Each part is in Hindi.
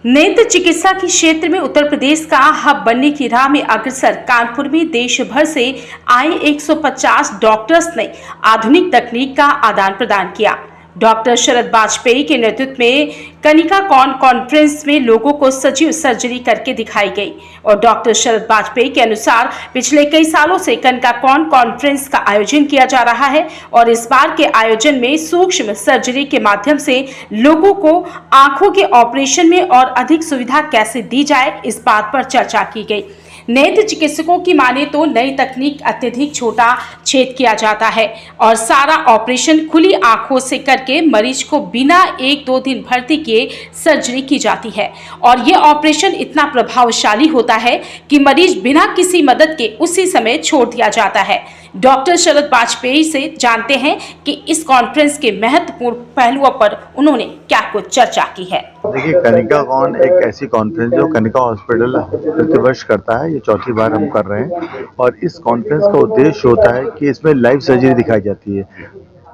नेत्र चिकित्सा के क्षेत्र में उत्तर प्रदेश का हब बनने की राह में अग्रसर कानपुर में देश भर से आए 150 डॉक्टर्स ने आधुनिक तकनीक का आदान प्रदान किया। डॉक्टर शरद वाजपेयी के नेतृत्व में कनिका कॉन्फ्रेंस में लोगों को सजीव सर्जरी करके दिखाई गई और डॉक्टर शरद वाजपेयी के अनुसार पिछले कई सालों से कनिका कॉन्फ्रेंस का आयोजन किया जा रहा है और इस बार के आयोजन में सूक्ष्म सर्जरी के माध्यम से लोगों को आंखों के ऑपरेशन में और अधिक सुविधा कैसे दी जाए, इस बात पर चर्चा की गई। नेत्र चिकित्सकों की माने तो नई तकनीक अत्यधिक छोटा छेद किया जाता है और सारा ऑपरेशन खुली आंखों से करके मरीज को बिना 1-2 दिन भर्ती किए सर्जरी की जाती है और यह ऑपरेशन इतना प्रभावशाली होता है कि मरीज बिना किसी मदद के उसी समय छोड़ दिया जाता है। डॉक्टर शरद वाजपेयी से जानते हैं कि इस कॉन्फ्रेंस के महत्वपूर्ण पहलुओं पर उन्होंने क्या कुछ चर्चा की है। देखिए, कनिका कॉन एक ऐसी कॉन्फ्रेंस जो कनिका हॉस्पिटल प्रतिवर्ष करता है। ये चौथी बार हम कर रहे हैं और इस कॉन्फ्रेंस का उद्देश्य होता है कि इसमें लाइव सर्जरी दिखाई जाती है।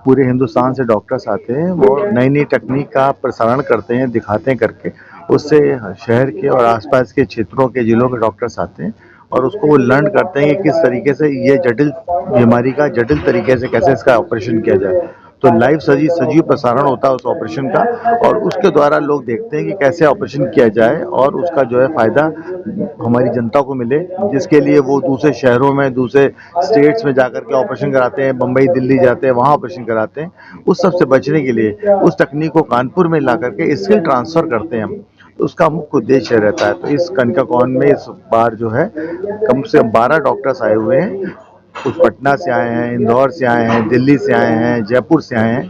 पूरे हिंदुस्तान से डॉक्टर्स आते हैं, वो नई नई तकनीक का प्रसारण करते हैं, दिखाते हैं करके। उससे शहर के और आसपास के क्षेत्रों के जिलों के डॉक्टर्स आते हैं और उसको वो लर्न करते हैं कि किस तरीके से ये जटिल बीमारी का जटिल तरीके से कैसे इसका ऑपरेशन किया जाए। तो लाइव सजीव प्रसारण होता है उस ऑपरेशन का और उसके द्वारा लोग देखते हैं कि कैसे ऑपरेशन किया जाए और उसका जो है फायदा हमारी जनता को मिले, जिसके लिए वो दूसरे शहरों में, दूसरे स्टेट्स में जाकर के ऑपरेशन कराते हैं, बम्बई दिल्ली जाते हैं, वहाँ ऑपरेशन कराते हैं। उस सब से बचने के लिए उस तकनीक को कानपुर में ला करके स्किल ट्रांसफर करते हैं हम। तो उसका मुख्य उद्देश्य रहता है। तो इस कनिका कॉन में इस बार जो है कम से कम 12 डॉक्टर्स आए हुए हैं। कुछ पटना से आए हैं, इंदौर से आए हैं, दिल्ली से आए हैं, जयपुर से आए हैं।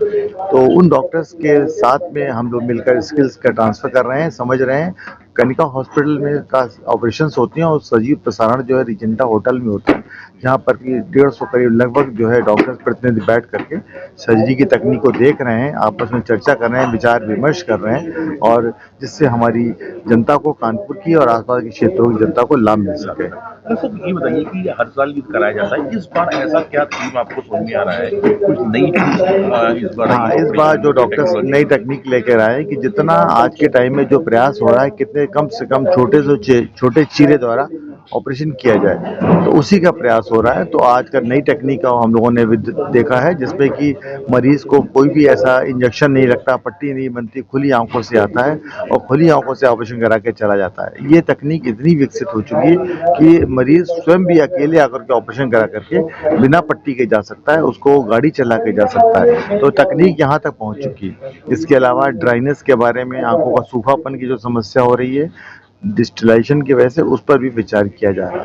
तो उन डॉक्टर्स के साथ में हम लोग मिलकर स्किल्स का ट्रांसफर कर रहे हैं, समझ रहे हैं। कनिका हॉस्पिटल में का ऑपरेशंस होती हैं और सजीव प्रसारण जो है रिजेंटा होटल में होता है, जहाँ पर कि 150 करीब लगभग जो है डॉक्टर्स प्रतिनिधि बैठ करके सर्जरी की तकनीक को देख रहे हैं, आपस में चर्चा कर रहे हैं, विचार विमर्श कर रहे हैं और जिससे हमारी जनता को, कानपुर की और आसपास के क्षेत्रों की जनता को लाभ मिल सके। सर ये बताइए कि हर साल ईद कराया जाता है, इस बार ऐसा क्या थीम आपको समझ में आ रहा है? कुछ नई इस बार? हाँ, इस बार जो डॉक्टर्स नई तकनीक लेकर आए कि जितना आज के टाइम में जो प्रयास हो रहा है, कितने कम से कम छोटे चीरे द्वारा ऑपरेशन किया जाए, तो उसी का प्रयास हो रहा है। तो आज का नई तकनीक का हम लोगों ने देखा है, जिसमें कि मरीज को कोई भी ऐसा इंजेक्शन नहीं लगता, पट्टी नहीं बनती, खुली आंखों से आता है और खुली आंखों से ऑपरेशन करा के चला जाता है। ये तकनीक इतनी विकसित हो चुकी है कि मरीज स्वयं भी अकेले आकर के ऑपरेशन करा करके बिना पट्टी के जा सकता है, उसको गाड़ी चला के जा सकता है। तो तकनीक यहाँ तक पहुँच चुकी है। इसके अलावा ड्राइनेस के बारे में, आंखों का सूखापन की जो समस्या हो रही है डिजिटलाइजेशन की वजह से, उस पर भी विचार किया जा रहा है।